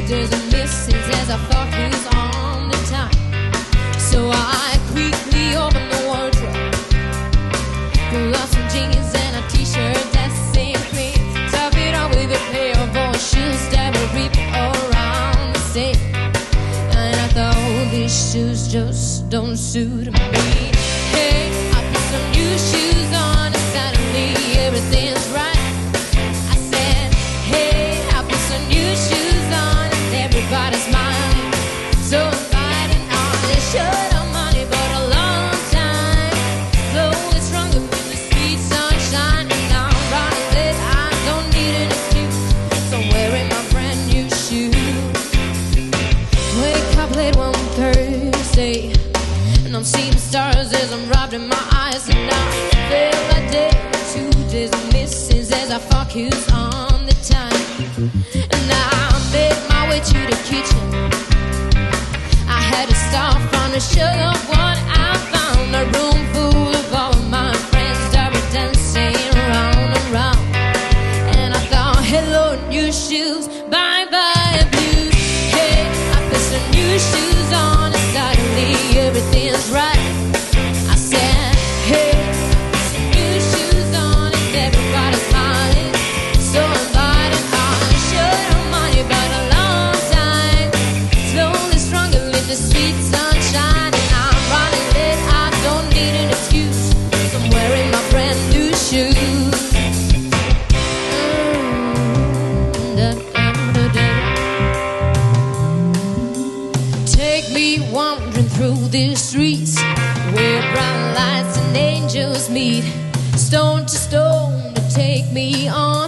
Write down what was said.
days of misses as I focus on the time. So I quickly open the wardrobe, pull out some jeans and a t-shirt that's same green. Top it on with a pair of old shoes that will rip around the same. And I thought, oh, these shoes just don't suit me. Hey, I put some new shoes on and suddenly everything's right. I said, hey, I put some new shoes on and everybody's smiling. So inviting on the short of money but a long time. Slowly stronger with the sweet sunshine. And now I'm running late, I don't need an excuse. So I'm wearing my brand new shoes. Wake up late one Thursday and I'm seeing stars as I'm rubbing my eyes. And now I feel like day, 2 days of misses as I focus on the time. And now I made my way to the kitchen. I had to stop from the show of what I found. A room full of all of my friends that were dancing round and round. And I thought, hello new shoes, bye bye blues. Hey, I put some new shoes on and suddenly everything's right. I said, hey, some new shoes on and everybody's smiling. So inviting on a short of money but a long time. Slowly stronger with the sweet sunshine. And I'm running late, I don't need an excuse. So I'm wearing my brand new shoes. Take me wandering through the streets where brown lights and angels meet. Stone to stone to take me on.